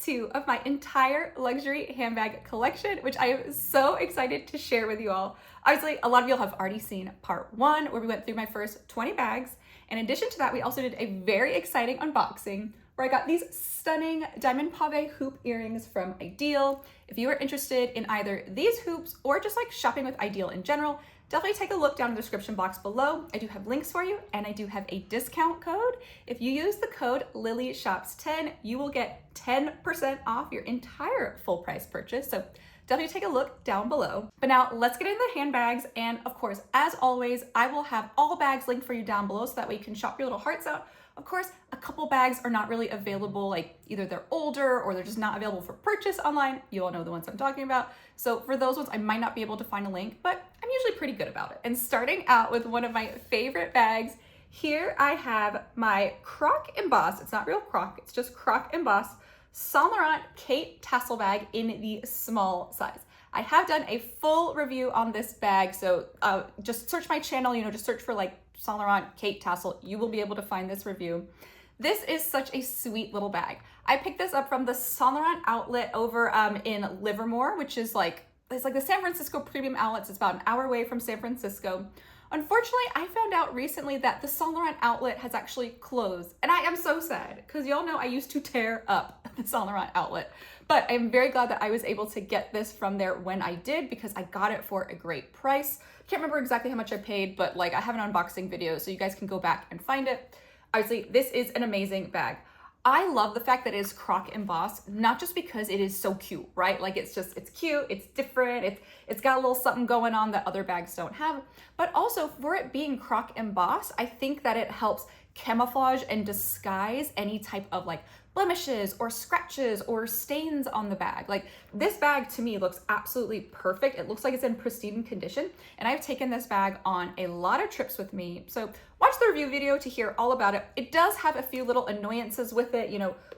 2 of my entire luxury handbag collection, which I am so excited to share with you all. Obviously, a lot of you all have already seen part 1, where we went through my first 20 bags. In addition to that, we also did a very exciting unboxing where I got these stunning diamond pave hoop earrings from Ideal. If you are interested in either these hoops or just like shopping with Ideal in general, definitely take a look down in the description box below. I do have links for you, and I do have a discount code. If you use the code LilyShops10, you will get 10% off your entire full price purchase. So definitely take a look down below. But now let's get into the handbags. And of course, as always, I will have all bags linked for you down below so that way you can shop your little hearts out. Of course, a couple bags are not really available, like either they're older or they're just not available for purchase online. You all know the ones I'm talking about. So for those ones, I might not be able to find a link, but I'm usually pretty good about it. And starting out with one of my favorite bags, here I have my Croc embossed, it's not real Croc, it's just Croc embossed Saint Laurent Kate tassel bag in the small size. I have done a full review on this bag, so just search my channel, just search for like Saint Laurent Kate tassel. You will be able to find this review. This is such a sweet little bag. I picked this up from the Saint Laurent outlet over in Livermore, which is it's like the San Francisco premium outlets. It's about an hour away from San Francisco. Unfortunately, I found out recently that the Saint Laurent outlet has actually closed, and I am so sad because y'all know I used to tear up the Saint Laurent outlet. But I'm very glad that I was able to get this from there when I did, because I got it for a great price. Can't remember exactly how much I paid, but I have an unboxing video so you guys can go back and find it. Obviously, this is an amazing bag. I love the fact that it is Croc embossed, not just because it is so cute, right? It's cute, it's different, it's got a little something going on that other bags don't have, but also for it being Croc embossed, I think that it helps camouflage and disguise any type of blemishes or scratches or stains on the bag. This bag to me looks absolutely perfect. It looks like it's in pristine condition, and I've taken this bag on a lot of trips with me. So watch the review video to hear all about it. It does have a few little annoyances with it,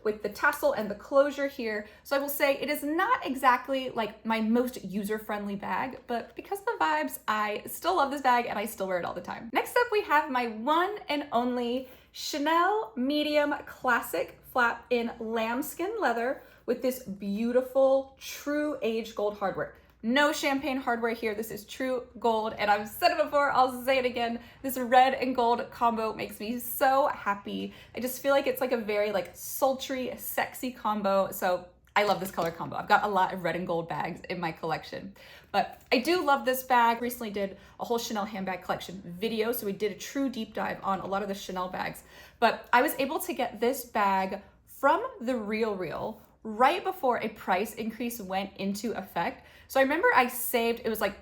with the tassel and the closure here. So I will say it is not exactly my most user-friendly bag, but because of the vibes, I still love this bag and I still wear it all the time. Next up, we have my one and only Chanel medium classic flap in lambskin leather with this beautiful true aged gold hardware. No champagne hardware here. This is true gold, and I've said it before, I'll say it again. This red and gold combo makes me so happy. I just feel like it's a very sultry, sexy combo. So I love this color combo. I've got a lot of red and gold bags in my collection, but I do love this bag. Recently did a whole Chanel handbag collection video, so we did a true deep dive on a lot of the Chanel bags, but I was able to get this bag from the Real right before a price increase went into effect. So I remember I saved, it was $1,000,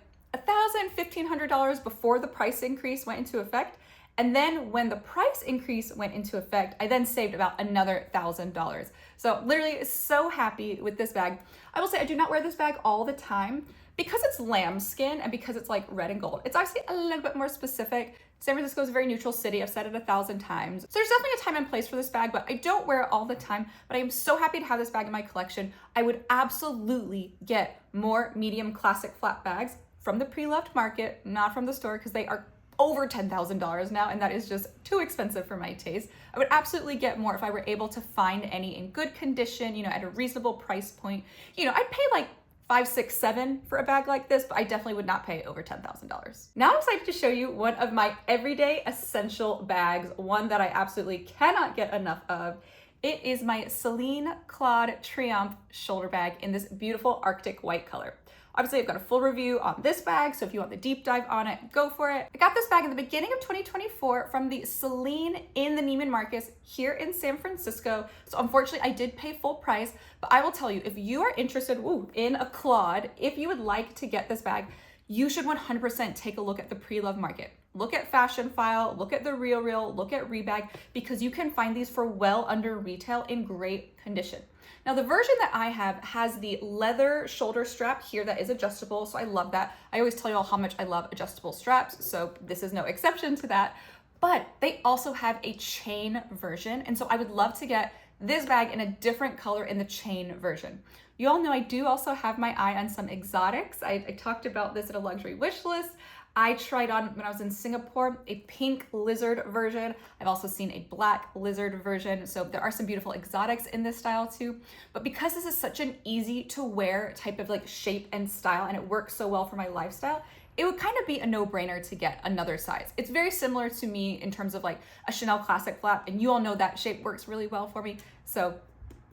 $1,500 before the price increase went into effect. And then when the price increase went into effect, I then saved about another $1,000. So literally so happy with this bag. I will say I do not wear this bag all the time because it's lambskin and because it's red and gold. It's obviously a little bit more specific. San Francisco is a very neutral city. I've said it 1,000 times. So there's definitely a time and place for this bag, but I don't wear it all the time. But I am so happy to have this bag in my collection. I would absolutely get more medium classic flat bags from the pre-loved market, not from the store, because they are over $10,000 now, and that is just too expensive for my taste. I would absolutely get more if I were able to find any in good condition, at a reasonable price point. I'd pay $5, $6, $7 for a bag like this, but I definitely would not pay over $10,000. Now I'm excited to show you one of my everyday essential bags, one that I absolutely cannot get enough of. It is my Celine Claude Triomphe shoulder bag in this beautiful Arctic white color. Obviously, I've got a full review on this bag, so if you want the deep dive on it, go for it. I got this bag in the beginning of 2024 from the Celine in the Neiman Marcus here in San Francisco. So unfortunately, I did pay full price, but I will tell you, if you are interested in a Claude, if you would like to get this bag, you should 100% take a look at the pre-love market. Look at Fashion File, look at the Real, look at Rebag, because you can find these for well under retail in great condition. Now the version that I have has the leather shoulder strap here that is adjustable, so I love that. I always tell you all how much I love adjustable straps, so this is no exception to that. But they also have a chain version, and so I would love to get this bag in a different color in the chain version. You all know I do also have my eye on some exotics. I talked about this at a luxury wish list. I tried on when I was in Singapore a pink lizard version. I've also seen a black lizard version. So there are some beautiful exotics in this style too. But because this is such an easy to wear type of like shape and style, and it works so well for my lifestyle, it would kind of be a no-brainer to get another size. It's very similar to me in terms of like a Chanel classic flap, and you all know that shape works really well for me. So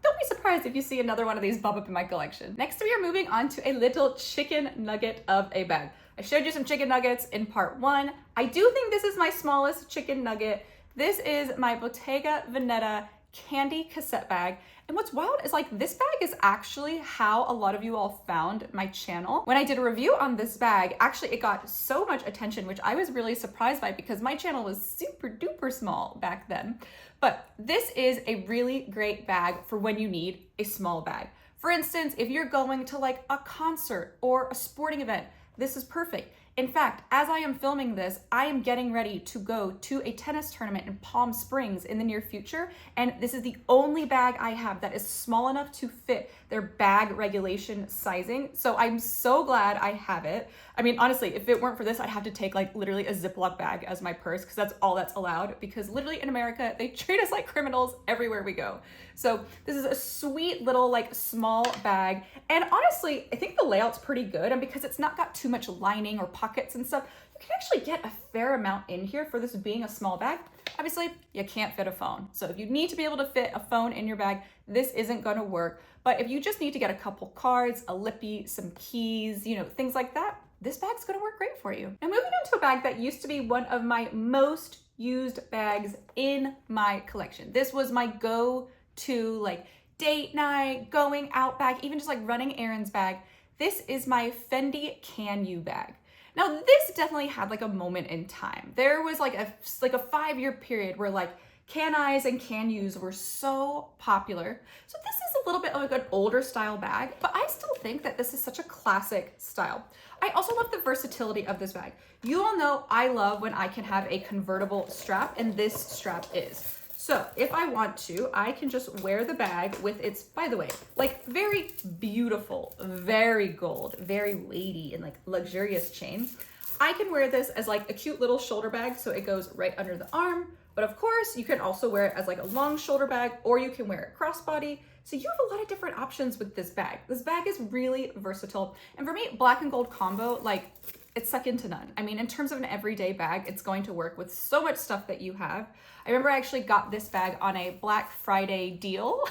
don't be surprised if you see another one of these bump up in my collection. Next, we are moving on to a little chicken nugget of a bag. I showed you some chicken nuggets in part 1. I do think this is my smallest chicken nugget. This is my Bottega Veneta candy cassette bag. And what's wild is like this bag is actually how a lot of you all found my channel. When I did a review on this bag, actually it got so much attention, which I was really surprised by because my channel was super duper small back then. But this is a really great bag for when you need a small bag. For instance, if you're going to like a concert or a sporting event, this is perfect. In fact, as I am filming this, I am getting ready to go to a tennis tournament in Palm Springs in the near future. And this is the only bag I have that is small enough to fit their bag regulation sizing. So I'm so glad I have it. I mean, honestly, if it weren't for this, I'd have to take like literally a Ziploc bag as my purse because that's all that's allowed, because literally in America, they treat us like criminals everywhere we go. So this is a sweet little like small bag. And honestly, I think the layout's pretty good. And because it's not got too much lining or pockets and stuff, you can actually get a fair amount in here for this being a small bag. Obviously, you can't fit a phone. So if you need to be able to fit a phone in your bag, this isn't gonna work. But if you just need to get a couple cards, a lippy, some keys, you know, things like that, this bag's gonna work great for you. Now moving on to a bag that used to be one of my most used bags in my collection. This was my go-to like date night, going out bag, even just like running errands bag. This is my Fendi Kan I bag. Now this definitely had like a moment in time. There was like a 5-year period where like Kan Is and Kan Us were so popular. So this is a little bit like an older style bag, but I still think that this is such a classic style. I also love the versatility of this bag. You all know I love when I can have a convertible strap, and this strap is. So if I want to, I can just wear the bag with its, by the way, like very beautiful, very gold, very weighty and like luxurious chain. I can wear this as like a cute little shoulder bag, so it goes right under the arm. But of course, you can also wear it as like a long shoulder bag, or you can wear it crossbody. So you have a lot of different options with this bag. This bag is really versatile. And for me, black and gold combo, like it's second to none. I mean, in terms of an everyday bag, it's going to work with so much stuff that you have. I remember I actually got this bag on a Black Friday deal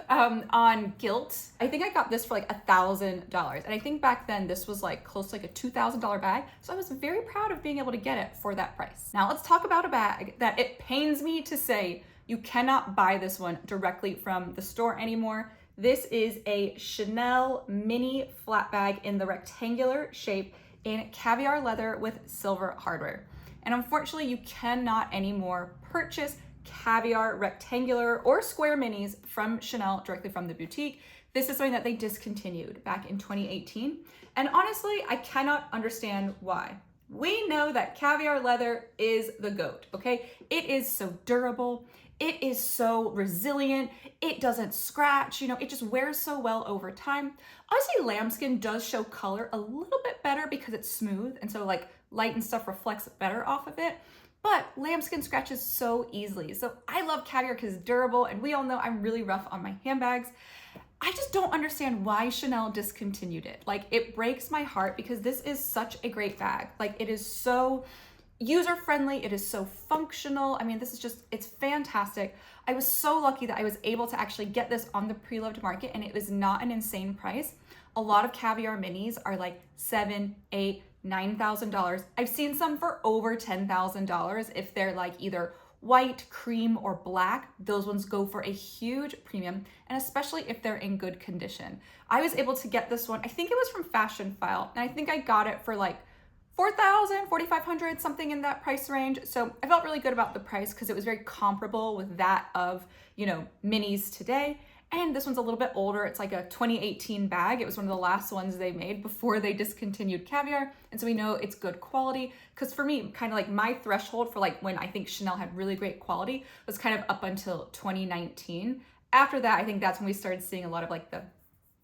on Gilt. I think I got this for like $1,000. And I think back then this was like close to like a $2,000 bag. So I was very proud of being able to get it for that price. Now let's talk about a bag that it pains me to say you cannot buy this one directly from the store anymore. This is a Chanel mini flat bag in the rectangular shape in caviar leather with silver hardware. And unfortunately, you cannot anymore purchase caviar rectangular or square minis from Chanel directly from the boutique. This is something that they discontinued back in 2018. And honestly, I cannot understand why. We know that caviar leather is the GOAT, okay? It is so durable. It is so resilient. It doesn't scratch, you know, it just wears so well over time. Obviously, lambskin does show color a little bit better because it's smooth, and so like light and stuff reflects better off of it. But lambskin scratches so easily. So I love caviar because it's durable, and we all know I'm really rough on my handbags. I just don't understand why Chanel discontinued it. Like, it breaks my heart because this is such a great bag. Like, it is so user-friendly, it is so functional. I mean, this is just, it's fantastic. I was so lucky that I was able to actually get this on the pre-loved market, and it was not an insane price. A lot of caviar minis are like $7,000, $8,000, $9,000. I've seen some for over $10,000 if they're like either white, cream, or black. Those ones go for a huge premium, and especially if they're in good condition. I was able to get this one, I think it was from Fashion File, and I think I got it for like $4,000, $4,500, something in that price range. So I felt really good about the price because it was very comparable with that of, you know, minis today. And this one's a little bit older. It's like a 2018 bag. It was one of the last ones they made before they discontinued caviar. And so we know it's good quality. Because for me, kind of like my threshold for like when I think Chanel had really great quality was kind of up until 2019. After that, I think that's when we started seeing a lot of like the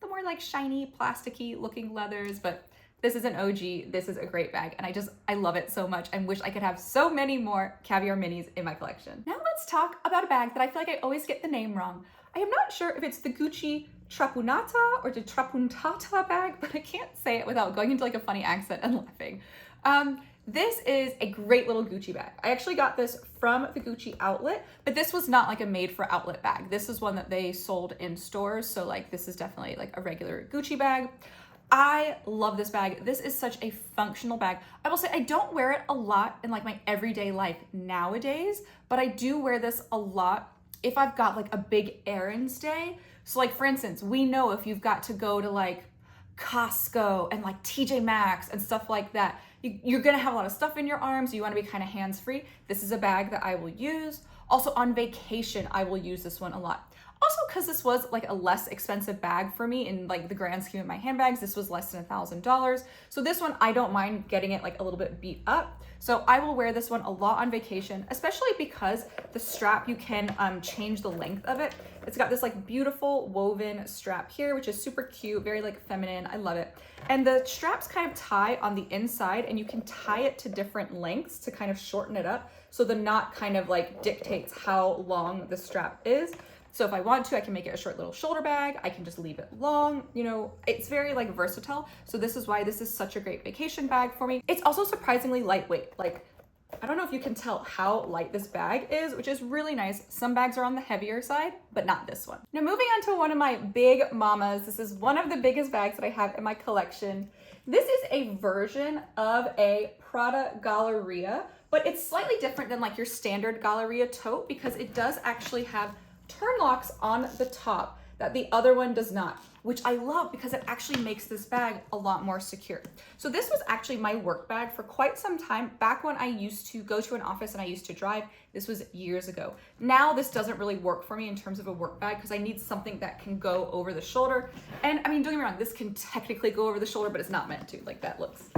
more like shiny, plasticky looking leathers. But This is an OG. This is a great bag. And I love it so much and wish I could have so many more caviar minis in my collection. Now let's talk about a bag that I feel like I always get the name wrong. I am not sure if it's the Gucci Trapunata or the Trapuntata bag, but I can't say it without going into like a funny accent and laughing. This is a great little Gucci bag. I actually got this from the Gucci outlet, but this was not like a made for outlet bag. This is one that they sold in stores. So like this is definitely like a regular Gucci bag. I love this bag. This is such a functional bag. I will say I don't wear it a lot in like my everyday life nowadays, but I do wear this a lot if I've got like a big errands day. So like for instance, we know if you've got to go to like Costco and like TJ Maxx and stuff like that, you're gonna have a lot of stuff in your arms. You wanna be kind of hands-free. This is a bag that I will use. Also on vacation, I will use this one a lot. Also, because this was like a less expensive bag for me in like the grand scheme of my handbags, this was less than $1,000. So this one, I don't mind getting it like a little bit beat up. So I will wear this one a lot on vacation, especially because the strap, you can change the length of it. It's got this like beautiful woven strap here, which is super cute, very like feminine. I love it. And the straps kind of tie on the inside and you can tie it to different lengths to kind of shorten it up. So the knot kind of like dictates how long the strap is. So if I want to, I can make it a short little shoulder bag. I can just leave it long, you know, it's very like versatile. So this is why this is such a great vacation bag for me. It's also surprisingly lightweight. Like, I don't know if you can tell how light this bag is, which is really nice. Some bags are on the heavier side, but not this one. Now moving on to one of my big mamas. This is one of the biggest bags that I have in my collection. This is a version of a Prada Galleria, but it's slightly different than like your standard Galleria tote because it does actually have turn locks on the top that the other one does not, which I love because it actually makes this bag a lot more secure. So this was actually my work bag for quite some time, back when I used to go to an office and I used to drive. This was years ago. Now this doesn't really work for me in terms of a work bag because I need something that can go over the shoulder. And I mean, don't get me wrong, this can technically go over the shoulder, but it's not meant to. Like that looks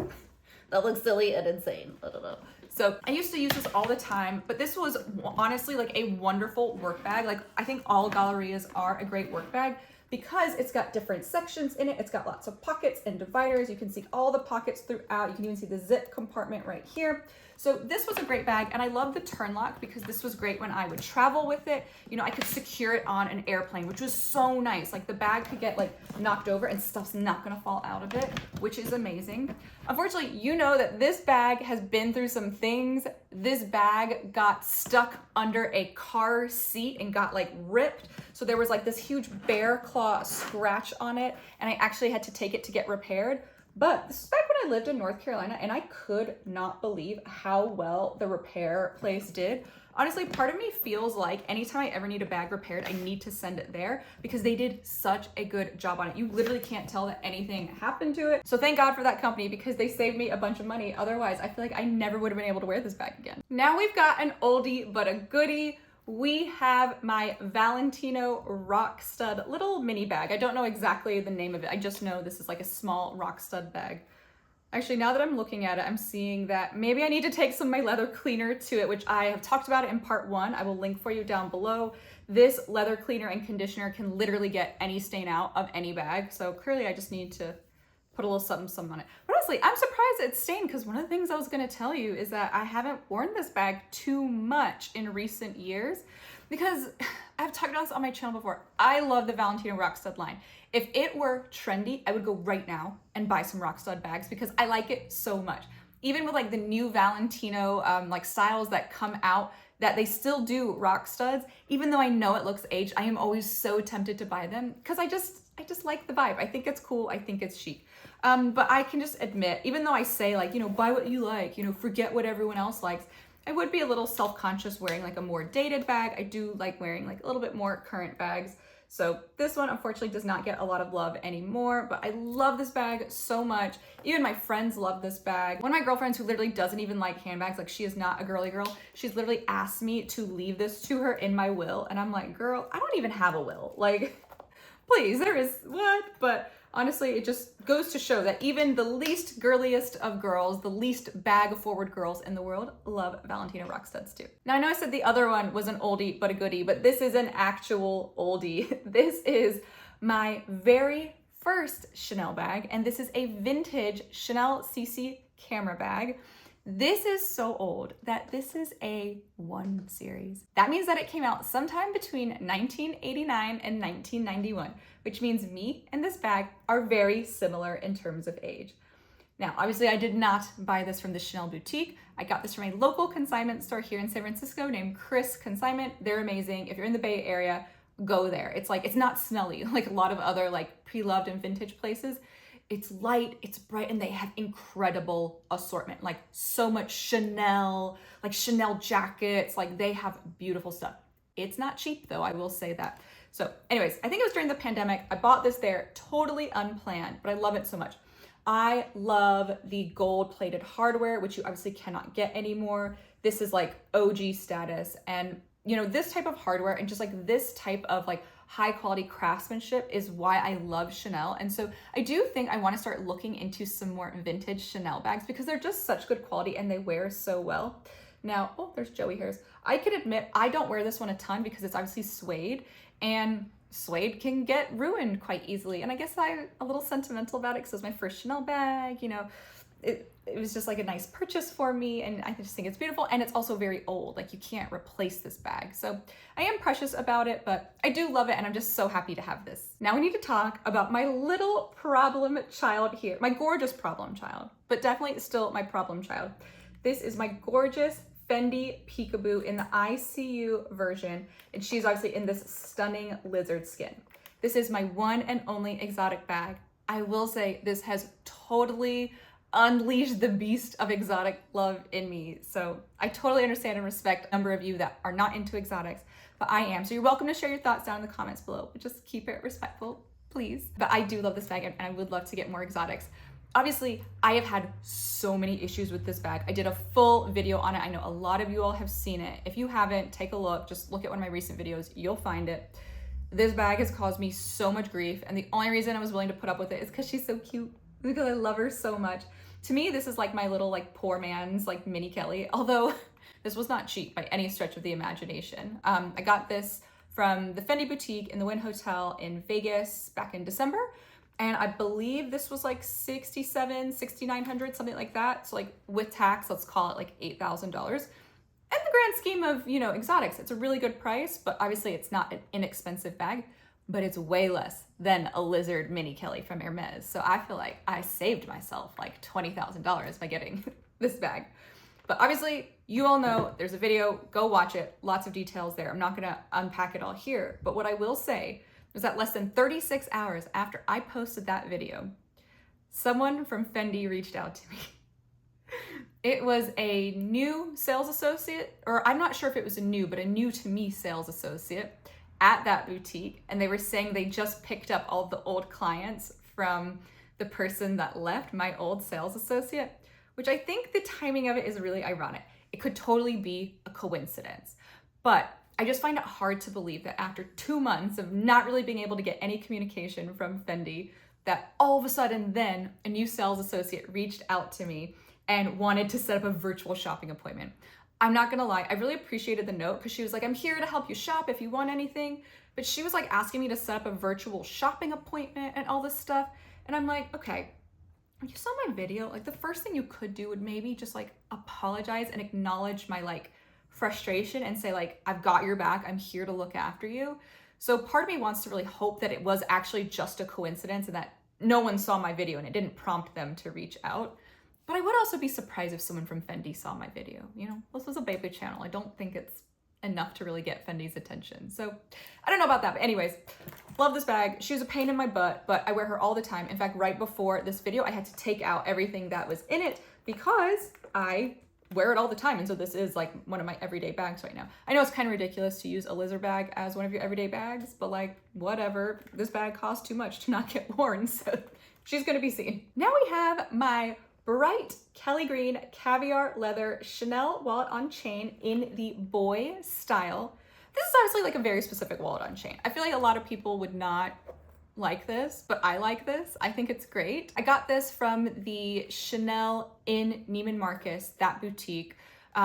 silly and insane. I don't know. So I used to use this all the time, but this was honestly like a wonderful work bag. Like I think all Gallerias are a great work bag because it's got different sections in it. It's got lots of pockets and dividers. You can see all the pockets throughout. You can even see the zip compartment right here. So this was a great bag and I love the turn lock because this was great when I would travel with it. You know, I could secure it on an airplane, which was so nice. Like the bag could get like knocked over and stuff's not gonna fall out of it, which is amazing. Unfortunately, you know that this bag has been through some things. This bag got stuck under a car seat and got like ripped. So there was like this huge bear claw scratch on it and I actually had to take it to get repaired. But this is back when I lived in North Carolina and I could not believe how well the repair place did. Honestly, part of me feels like anytime I ever need a bag repaired, I need to send it there because they did such a good job on it. You literally can't tell that anything happened to it. So thank God for that company because they saved me a bunch of money. Otherwise, I feel like I never would have been able to wear this bag again. Now we've got an oldie but a goodie. We have my Valentino rock stud little mini bag. I don't know exactly the name of it. I just know this is like a small rock stud bag. Actually, now that I'm looking at it, I'm seeing that maybe I need to take some of my leather cleaner to it, which I have talked about it in part 1. I will link for you down below. This leather cleaner and conditioner can literally get any stain out of any bag. So clearly I just need to put a little something on it. But honestly, I'm surprised it's stained because one of the things I was gonna tell you is that I haven't worn this bag too much in recent years because I've talked about this on my channel before. I love the Valentino Rockstud line. If it were trendy, I would go right now and buy some Rockstud bags because I like it so much. Even with like the new Valentino like styles that come out, that they still do rock studs, even though I know it looks aged, I am always so tempted to buy them because I just like the vibe. I think it's cool. I think it's chic. But I can just admit, even though I say like, you know, buy what you like, you know, forget what everyone else likes, I would be a little self-conscious wearing like a more dated bag. I do like wearing like a little bit more current bags. So this one unfortunately does not get a lot of love anymore, but I love this bag so much. Even my friends love this bag. One of my girlfriends who literally doesn't even like handbags, like she is not a girly girl, she's literally asked me to leave this to her in my will. And I'm like, girl, I don't even have a will. Like, please, there is what? But honestly, it just goes to show that even the least girliest of girls, the least bag forward girls in the world love Valentino rock studs too. Now I know I said the other one was an oldie but a goodie, but this is an actual oldie. This is my very first Chanel bag, and this is a vintage Chanel CC camera bag. This is so old that this is a 1 series. That means that it came out sometime between 1989 and 1991, which means me and this bag are very similar in terms of age. Now, obviously I did not buy this from the Chanel boutique. I got this from a local consignment store here in San Francisco named Chris Consignment. They're amazing. If you're in the Bay Area, go there. It's like, it's not smelly like a lot of other like pre-loved and vintage places. It's light, it's bright, and they have incredible assortment, like so much Chanel, like Chanel jackets, like they have beautiful stuff. It's not cheap though, I will say that. So anyways, I think it was during the pandemic. I bought this there, totally unplanned, but I love it so much. I love the gold plated hardware, which you obviously cannot get anymore. This is like OG status. And you know, this type of hardware and just like this type of like high quality craftsmanship is why I love Chanel. And so I do think I want to start looking into some more vintage Chanel bags because they're just such good quality and they wear so well. Now, oh, there's Joey hairs. I can admit I don't wear this one a ton because it's obviously suede, and suede can get ruined quite easily. And I guess I'm a little sentimental about it because it was my first Chanel bag, you know. It was just like a nice purchase for me, and I just think it's beautiful, and it's also very old. Like you can't replace this bag. So I am precious about it, but I do love it, and I'm just so happy to have this. Now we need to talk about my little problem child here, my gorgeous problem child, but definitely still my problem child. This is my gorgeous Fendi Peekaboo in the ICU version, and she's obviously in this stunning lizard skin. This is my one and only exotic bag. I will say this has totally unleash the beast of exotic love in me. So I totally understand and respect a number of you that are not into exotics, but I am. So you're welcome to share your thoughts down in the comments below, but just keep it respectful, please. But I do love this bag and I would love to get more exotics. Obviously, I have had so many issues with this bag. I did a full video on it. I know a lot of you all have seen it. If you haven't, take a look. Just look at one of my recent videos. You'll find it. This bag has caused me so much grief, and the only reason I was willing to put up with it is because she's so cute, because I love her so much. To me, this is like my little like poor man's like mini Kelly, although this was not cheap by any stretch of the imagination. I got this from the Fendi boutique in the Wynn Hotel in Vegas back in December. And I believe this was like $6,700, $6,900, something like that. So like with tax, let's call it like $8,000. In the grand scheme of, you know, exotics, it's a really good price, but obviously it's not an inexpensive bag, but it's way less than a lizard mini Kelly from Hermes. So I feel like I saved myself like $20,000 by getting this bag. But obviously you all know there's a video, go watch it. Lots of details there. I'm not gonna unpack it all here, but what I will say is that less than 36 hours after I posted that video, someone from Fendi reached out to me. It was a new sales associate, or I'm not sure if it was a new, but a new to me sales associate at that boutique. And they were saying they just picked up all the old clients from the person that left, my old sales associate, which I think the timing of it is really ironic. It could totally be a coincidence, but I just find it hard to believe that after 2 months of not really being able to get any communication from Fendi, that all of a sudden then a new sales associate reached out to me and wanted to set up a virtual shopping appointment. I'm not gonna lie, I really appreciated the note because she was like, I'm here to help you shop if you want anything. But she was like asking me to set up a virtual shopping appointment and all this stuff. And I'm like, okay, you saw my video, like the first thing you could do would maybe just like apologize and acknowledge my like frustration and say like, I've got your back, I'm here to look after you. So part of me wants to really hope that it was actually just a coincidence and that no one saw my video and it didn't prompt them to reach out. But I would also be surprised if someone from Fendi saw my video. You know, this was a baby channel. I don't think it's enough to really get Fendi's attention. So I don't know about that, but anyways, love this bag. She was a pain in my butt, but I wear her all the time. In fact, right before this video, I had to take out everything that was in it because I wear it all the time. And so this is like one of my everyday bags right now. I know it's kind of ridiculous to use a lizard bag as one of your everyday bags, but like whatever, this bag costs too much to not get worn. So she's gonna be seen. Now we have my bright Kelly green caviar leather Chanel wallet on chain in the boy style. This is obviously like a very specific wallet on chain. I feel like a lot of people would not like this, but I like this. I think it's great. I got this from the Chanel in Neiman Marcus, that boutique.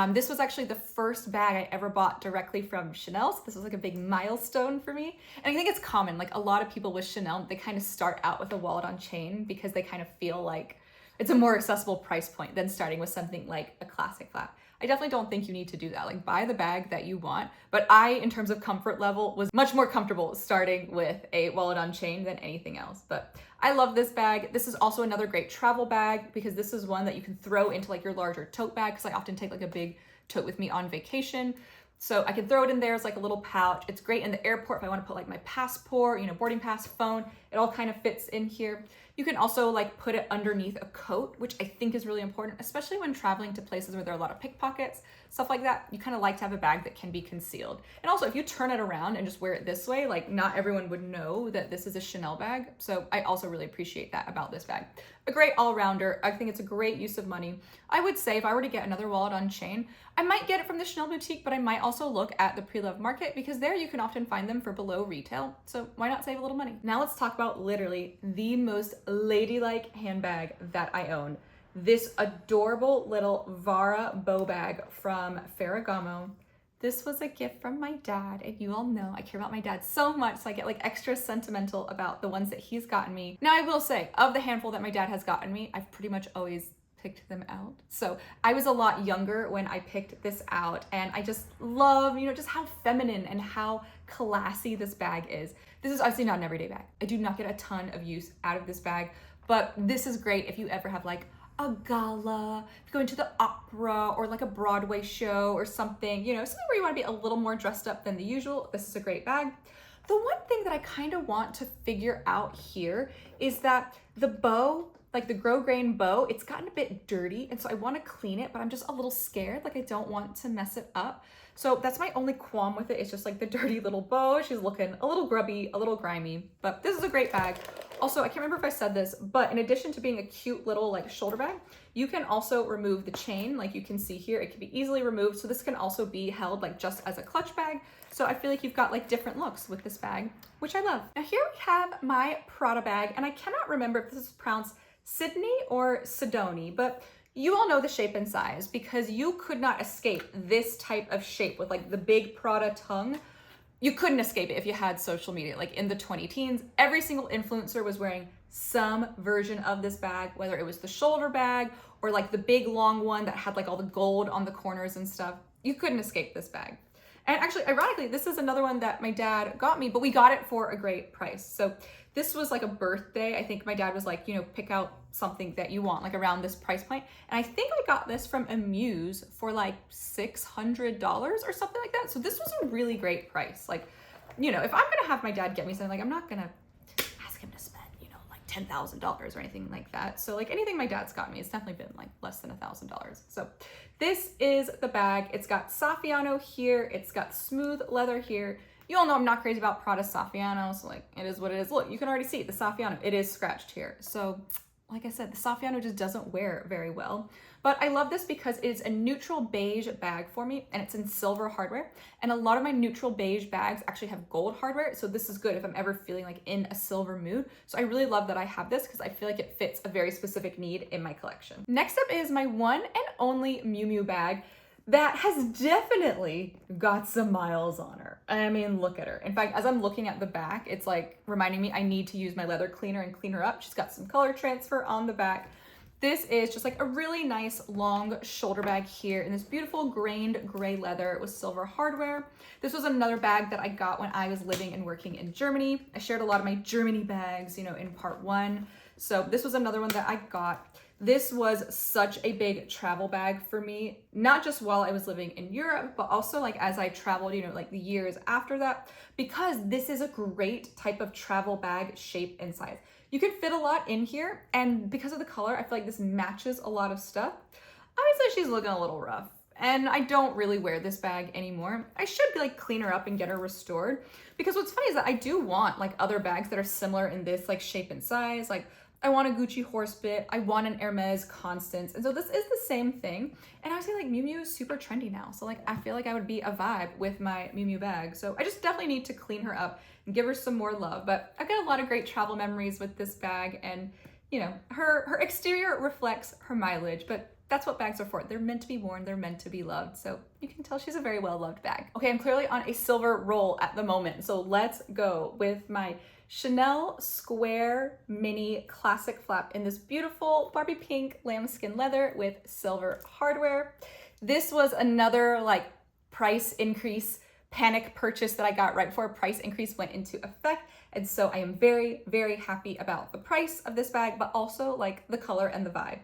This was actually the first bag I ever bought directly from Chanel, so this was like a big milestone for me. And I think it's common, like a lot of people with Chanel, they kind of start out with a wallet on chain because they kind of feel like it's a more accessible price point than starting with something like a classic flap. I definitely don't think you need to do that. Like, buy the bag that you want. But I, in terms of comfort level, was much more comfortable starting with a wallet on chain than anything else. But I love this bag. This is also another great travel bag because this is one that you can throw into like your larger tote bag, because I often take like a big tote with me on vacation. So I can throw it in there as like a little pouch. It's great in the airport if I want to put like my passport, you know, boarding pass, phone. It all kind of fits in here. You can also like put it underneath a coat, which I think is really important, especially when traveling to places where there are a lot of pickpockets, stuff like that. You kind of like to have a bag that can be concealed. And also, if you turn it around and just wear it this way, like not everyone would know that this is a Chanel bag. So I also really appreciate that about this bag. A great all-rounder. I think it's a great use of money. I would say if I were to get another wallet on chain, I might get it from the Chanel boutique, but I might also look at the pre-loved market because there you can often find them for below retail. So why not save a little money? Now let's talk about literally the most ladylike handbag that I own. This adorable little Vara bow bag from Ferragamo. This was a gift from my dad, and you all know I care about my dad so much, so I get like extra sentimental about the ones that he's gotten me. Now I will say, of the handful that my dad has gotten me, I've pretty much always picked them out. So I was a lot younger when I picked this out, and I just love, you know, just how feminine and how classy this bag is. This is obviously not an everyday bag. I do not get a ton of use out of this bag, but this is great if you ever have like a gala, if you're going to the opera or like a Broadway show or something, you know, something where you want to be a little more dressed up than the usual. This is a great bag. The one thing that I kind of want to figure out here is that the bow, like the grosgrain bow, it's gotten a bit dirty, and so I want to clean it, but I'm just a little scared. Like, I don't want to mess it up. So that's my only qualm with it. It's just like the dirty little bow. She's looking a little grubby, a little grimy, but this is a great bag. Also, I can't remember if I said this, but in addition to being a cute little like shoulder bag, you can also remove the chain. Like you can see here, it can be easily removed. So this can also be held like just as a clutch bag. So I feel like you've got like different looks with this bag, which I love. Now here we have my Prada bag, and I cannot remember if this is pronounced Sydney or Sidonie, but you all know the shape and size because you could not escape this type of shape with like the big Prada tongue. You couldn't escape it if you had social media. Like in the 2010s, every single influencer was wearing some version of this bag, whether it was the shoulder bag or like the big long one that had like all the gold on the corners and stuff. You couldn't escape this bag. And actually, ironically, this is another one that my dad got me, but we got it for a great price. So this was like a birthday. I think my dad was like, you know, pick out something that you want, like around this price point. And I think I got this from Muse for like $600 or something like that. So this was a really great price. Like, you know, if I'm gonna have my dad get me something, like I'm not gonna ask him to spend, you know, like $10,000 or anything like that. So like anything my dad's got me, it's definitely been like less than $1,000. So this is the bag. It's got Saffiano here. It's got smooth leather here. You all know I'm not crazy about Prada Saffiano, so like it is what it is. Look, you can already see the Saffiano. It is scratched here. So like I said, the Saffiano just doesn't wear very well. But I love this because it's a neutral beige bag for me, and it's in silver hardware. And a lot of my neutral beige bags actually have gold hardware. So this is good if I'm ever feeling like in a silver mood. So I really love that I have this because I feel like it fits a very specific need in my collection. Next up is my one and only Miu Miu bag that has definitely got some miles on her. I mean, look at her. In fact, as I'm looking at the back, it's like reminding me I need to use my leather cleaner and clean her up. She's got some color transfer on the back. This is just like a really nice long shoulder bag here in this beautiful grained gray leather with silver hardware. This was another bag that I got when I was living and working in Germany. I shared a lot of my Germany bags, you know, in part one. So this was another one that I got. This was such a big travel bag for me, not just while I was living in Europe, but also like as I traveled, you know, like the years after that, because this is a great type of travel bag shape and size. You can fit a lot in here, and because of the color, I feel like this matches a lot of stuff. Obviously, she's looking a little rough, and I don't really wear this bag anymore. I should like clean her up and get her restored, because what's funny is that I do want like other bags that are similar in this like shape and size. Like I want a Gucci horsebit, I want an Hermes Constance, and so this is the same thing. And I would say like Miu Miu is super trendy now, so like I feel like I would be a vibe with my Miu Miu bag. So I just definitely need to clean her up and give her some more love. But I've got a lot of great travel memories with this bag, and you know, her exterior reflects her mileage, but that's what bags are for. They're meant to be worn, they're meant to be loved. So you can tell she's a very well-loved bag. Okay, I'm clearly on a silver roll at the moment. So let's go with my Chanel Square Mini Classic Flap in this beautiful Barbie pink lambskin leather with silver hardware. This was another like price increase panic purchase that I got right before a price increase went into effect. And so I am very, very happy about the price of this bag, but also like the color and the vibe.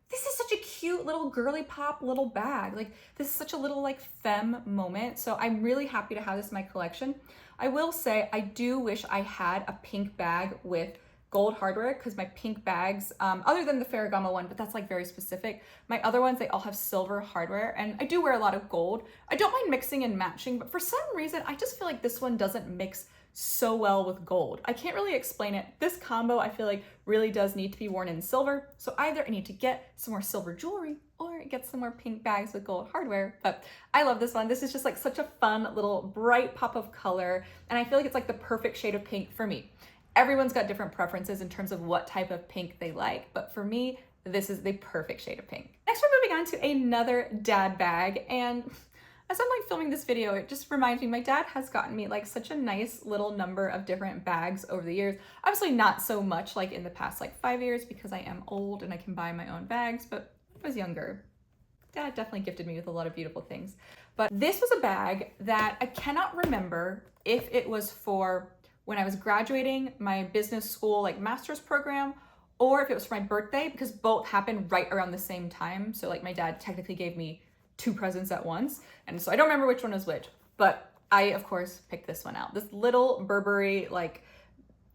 This is such a cute little girly pop little bag. Like this is such a little like femme moment. So I'm really happy to have this in my collection. I will say I do wish I had a pink bag with gold hardware because my pink bags, other than the Ferragamo one, but that's like very specific. My other ones, they all have silver hardware and I do wear a lot of gold. I don't mind mixing and matching, but for some reason, I just feel like this one doesn't mix so well with gold. I can't really explain it. This combo I feel like really does need to be worn in silver. So either I need to get some more silver jewelry or get some more pink bags with gold hardware. But I love this one. This is just like such a fun little bright pop of color. And I feel like it's like the perfect shade of pink for me. Everyone's got different preferences in terms of what type of pink they like. But for me, this is the perfect shade of pink. Next, we're moving on to another dad bag. And as I'm like filming this video, it just reminds me, my dad has gotten me like such a nice little number of different bags over the years. Obviously not so much like in the past like 5 years because I am old and I can buy my own bags, but when I was younger, Dad definitely gifted me with a lot of beautiful things. But this was a bag that I cannot remember if it was for when I was graduating my business school like master's program or if it was for my birthday because both happened right around the same time. So like my dad technically gave me 2 presents at once. And so I don't remember which one was which, but I of course picked this one out. This little Burberry like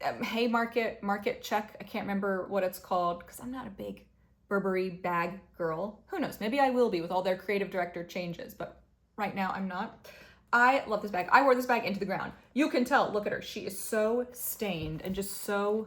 Haymarket market check. I can't remember what it's called because I'm not a big Burberry bag girl. Who knows? Maybe I will be with all their creative director changes, but right now I'm not. I love this bag. I wore this bag into the ground. You can tell, look at her. She is so stained and just so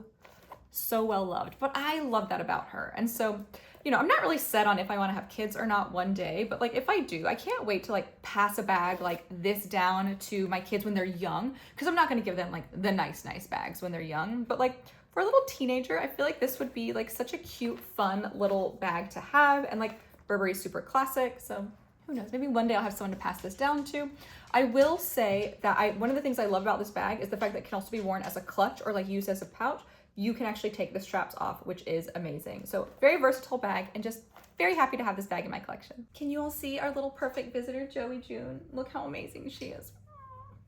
well loved, but I love that about her. And so, you know, I'm not really set on if I want to have kids or not one day, but like if I do, I can't wait to like pass a bag like this down to my kids when they're young, because I'm not going to give them like the nice bags when they're young, but like for a little teenager, I feel like this would be like such a cute, fun little bag to have. And like Burberry's super classic. So who knows, maybe one day I'll have someone to pass this down to. I will say that one of the things I love about this bag is the fact that it can also be worn as a clutch or like used as a pouch. You can actually take the straps off, which is amazing. So very versatile bag and just very happy to have this bag in my collection. Can you all see our little perfect visitor, Joey June? Look how amazing she is.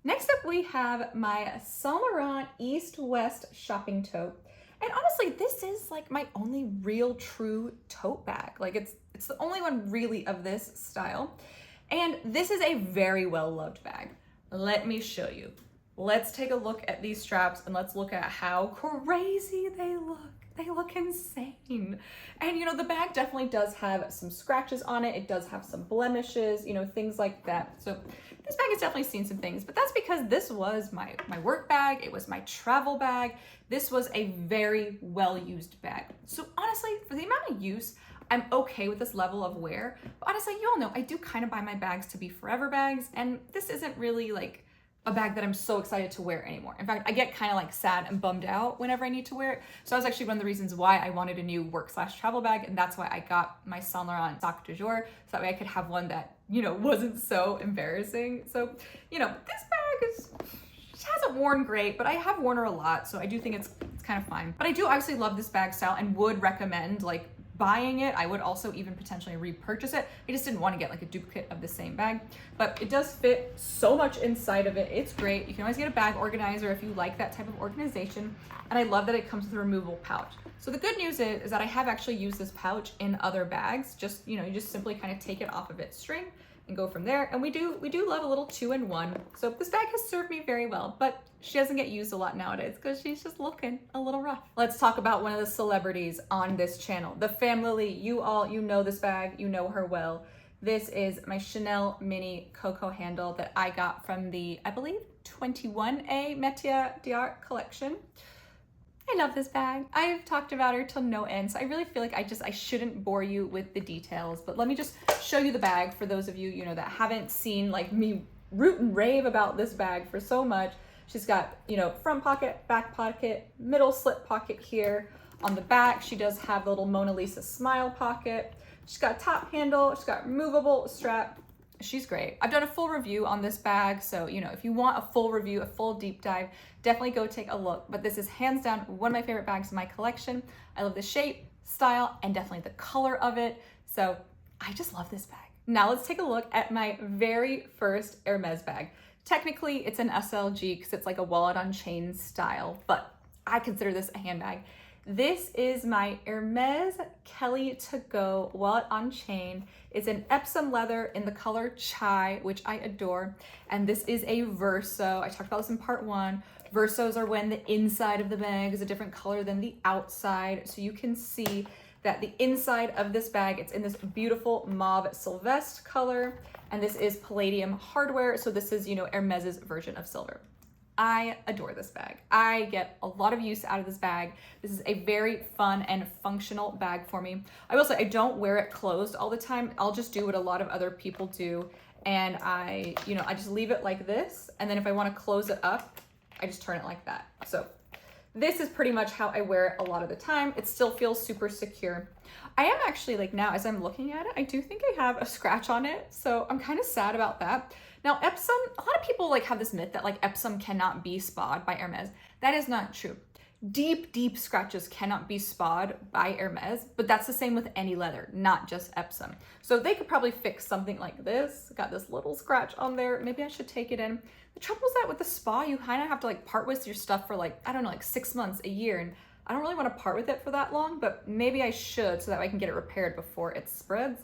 Next up, we have my Saint Laurent East-West shopping tote. And honestly, this is like my only real true tote bag. Like it's the only one really of this style. And this is a very well-loved bag. Let me show you. Let's take a look at these straps and let's look at how crazy they look. They look insane. And you know, the bag definitely does have some scratches on it. It does have some blemishes, you know, things like that. So this bag has definitely seen some things, but that's because this was my work bag. It was my travel bag. This was a very well-used bag. So honestly, for the amount of use, I'm okay with this level of wear. But honestly, you all know, I do kind of buy my bags to be forever bags. And this isn't really like a bag that I'm so excited to wear anymore. In fact, I get kind of like sad and bummed out whenever I need to wear it. So that was actually one of the reasons why I wanted a new work/travel bag. And that's why I got my Saint Laurent Sac de Jour. So that way I could have one that, you know, wasn't so embarrassing. So, you know, this bag she hasn't worn great, but I have worn her a lot. So I do think it's kind of fine. But I do obviously love this bag style and would recommend like buying it. I would also even potentially repurchase it. I just didn't want to get like a duplicate of the same bag, but it does fit so much inside of it. It's great. You can always get a bag organizer if you like that type of organization. And I love that it comes with a removable pouch. So the good news is that I have actually used this pouch in other bags. Just, you know, you just simply kind of take it off of its string and go from there. And we do love a little 2-in-1. So this bag has served me very well, but she doesn't get used a lot nowadays because she's just looking a little rough. Let's talk about one of the celebrities on this channel, the family. You know this bag, you know her well. This is my Chanel Mini Coco handle that I got from the, I believe, 21A Métier d'Art collection. I love this bag. I've talked about her till no end, so I really feel like I shouldn't bore you with the details, but let me just show you the bag for those of you, you know, that haven't seen like me root and rave about this bag for so much. She's got, you know, front pocket, back pocket, middle slip pocket here. On the back, she does have the little Mona Lisa smile pocket. She's got a top handle, she's got removable strap. She's great. I've done a full review on this bag, so you know, if you want a full review, a full deep dive, definitely go take a look. But this is hands down one of my favorite bags in my collection. I love the shape, style, and definitely the color of it. So I just love this bag. Now let's take a look at my very first Hermes bag. Technically, it's an SLG because it's like a wallet on chain style, but I consider this a handbag. This is my Hermes Kelly to Go wallet on chain. It's an Epsom leather in the color chai, which I adore. And this is a verso. I talked about this in part 1. Versos are when the inside of the bag is a different color than the outside. So you can see that the inside of this bag, it's in this beautiful mauve Sylvestre color. And this is palladium hardware. So this is, you know, Hermes's version of silver. I adore this bag. I get a lot of use out of this bag. This is a very fun and functional bag for me. I will say I don't wear it closed all the time. I'll just do what a lot of other people do. And I just leave it like this. And then if I want to close it up, I just turn it like that. So this is pretty much how I wear it a lot of the time. It still feels super secure. I am actually, like, now as I'm looking at it, I do think I have a scratch on it. So I'm kind of sad about that. Now, Epsom, a lot of people like have this myth that like Epsom cannot be spa'd by Hermes. That is not true. Deep, deep scratches cannot be spa'd by Hermes, but that's the same with any leather, not just Epsom. So they could probably fix something like this. Got this little scratch on there. Maybe I should take it in. The trouble is that with the spa, you kind of have to like part with your stuff for like, I don't know, like 6 months, a year. And I don't really want to part with it for that long, but maybe I should so that I can get it repaired before it spreads.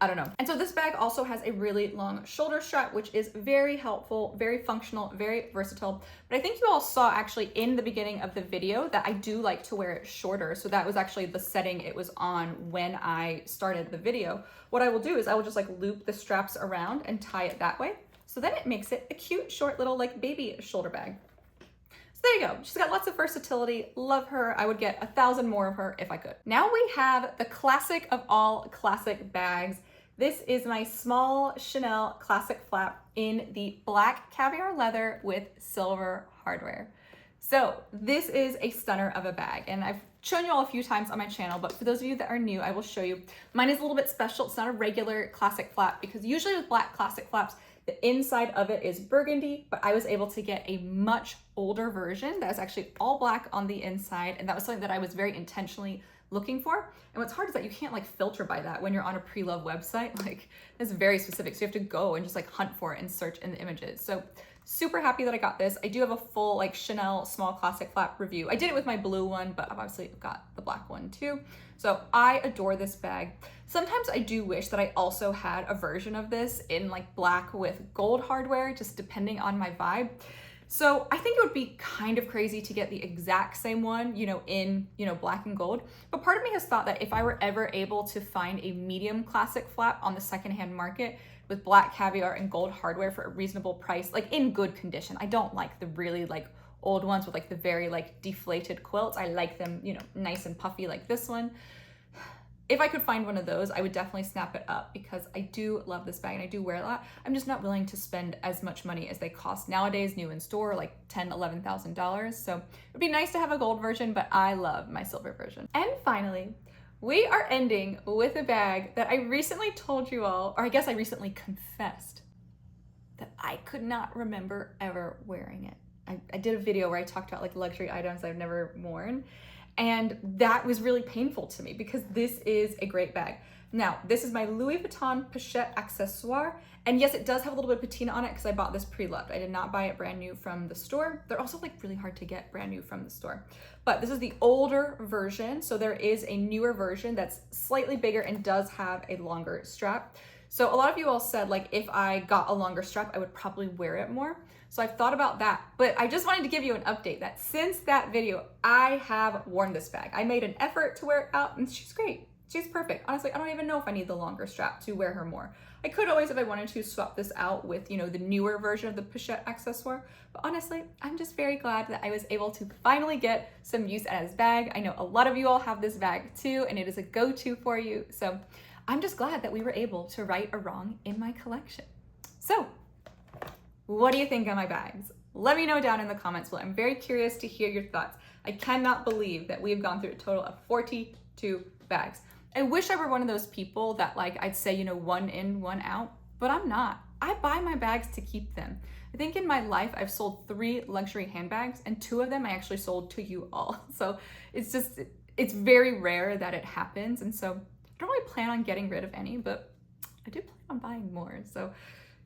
I don't know. And so this bag also has a really long shoulder strap, which is very helpful, very functional, very versatile. But I think you all saw actually in the beginning of the video that I do like to wear it shorter. So that was actually the setting it was on when I started the video. What I will do is I will just like loop the straps around and tie it that way. So then it makes it a cute, short little like baby shoulder bag. So there you go. She's got lots of versatility. Love her. I would get 1,000 more of her if I could. Now we have the classic of all classic bags. This is my small Chanel classic flap in the black caviar leather with silver hardware. So this is a stunner of a bag, and I've shown you all a few times on my channel, but for those of you that are new, I will show you. Mine is a little bit special. It's not a regular classic flap because usually with black classic flaps, the inside of it is burgundy, but I was able to get a much older version that is actually all black on the inside, and that was something that I was very intentionally looking for. And what's hard is that you can't like filter by that when you're on a pre-love website. Like, it's very specific, so you have to go and just like hunt for it and search in the images. So super happy that I got this. I do have a full like Chanel small classic flap review. I did it with my blue one, but I've obviously got the black one too. So I adore this bag. Sometimes I do wish that I also had a version of this in like black with gold hardware, just depending on my vibe. So I think it would be kind of crazy to get the exact same one, you know, in, you know, black and gold. But part of me has thought that if I were ever able to find a medium classic flap on the secondhand market with black caviar and gold hardware for a reasonable price, like in good condition. I don't like the really like old ones with like the very like deflated quilts. I like them, you know, nice and puffy like this one. If I could find one of those, I would definitely snap it up because I do love this bag and I do wear it a lot. I'm just not willing to spend as much money as they cost nowadays, new in store, like $10,000, $11,000. So it'd be nice to have a gold version, but I love my silver version. And finally, we are ending with a bag that I recently told you all, or I guess I recently confessed that I could not remember ever wearing it. I did a video where I talked about like luxury items I've never worn. And that was really painful to me because this is a great bag. Now, this is my Louis Vuitton pochette accessoire. And yes, it does have a little bit of patina on it because I bought this pre-loved. I did not buy it brand new from the store. They're also like really hard to get brand new from the store. But this is the older version. So there is a newer version that's slightly bigger and does have a longer strap. So a lot of you all said like if I got a longer strap, I would probably wear it more. So I've thought about that, but I just wanted to give you an update that since that video, I have worn this bag. I made an effort to wear it out and she's great. She's perfect. Honestly, I don't even know if I need the longer strap to wear her more. I could always, if I wanted to, swap this out with, you know, the newer version of the pochette accessoire. But honestly, I'm just very glad that I was able to finally get some use out of this bag. I know a lot of you all have this bag too, and it is a go-to for you. So I'm just glad that we were able to right a wrong in my collection. So what do you think of my bags? Let me know down in the comments below. I'm very curious to hear your thoughts. I cannot believe that we've gone through a total of 42 bags. I wish I were one of those people that like I'd say, you know, one in, one out, but I'm not. I buy my bags to keep them. I think in my life I've sold 3 luxury handbags and 2 of them I actually sold to you all. So it's very rare that it happens. And so I don't really plan on getting rid of any, but I do plan on buying more. So,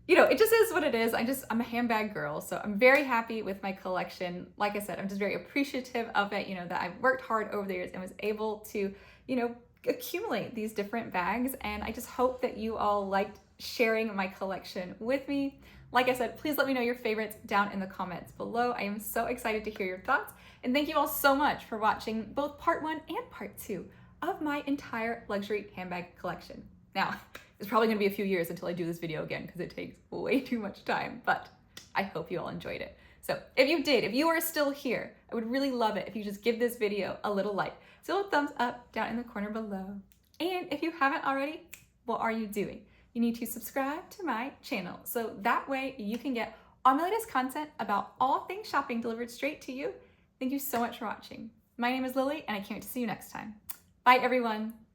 you know, it just is what it is. I'm a handbag girl. So I'm very happy with my collection. Like I said, I'm just very appreciative of it, you know, that I've worked hard over the years and was able to, you know, accumulate these different bags. And I just hope that you all liked sharing my collection with me. Like I said, please let me know your favorites down in the comments below. I am so excited to hear your thoughts. And thank you all so much for watching both part 1 and part 2 of my entire luxury handbag collection. Now, it's probably gonna be a few years until I do this video again because it takes way too much time, but I hope you all enjoyed it. So if you did, if you are still here, I would really love it if you just give this video a little like. So a thumbs up down in the corner below. And if you haven't already, what are you doing? You need to subscribe to my channel so that way you can get all my latest content about all things shopping delivered straight to you. Thank you so much for watching. My name is Lily and I can't wait to see you next time. Bye everyone.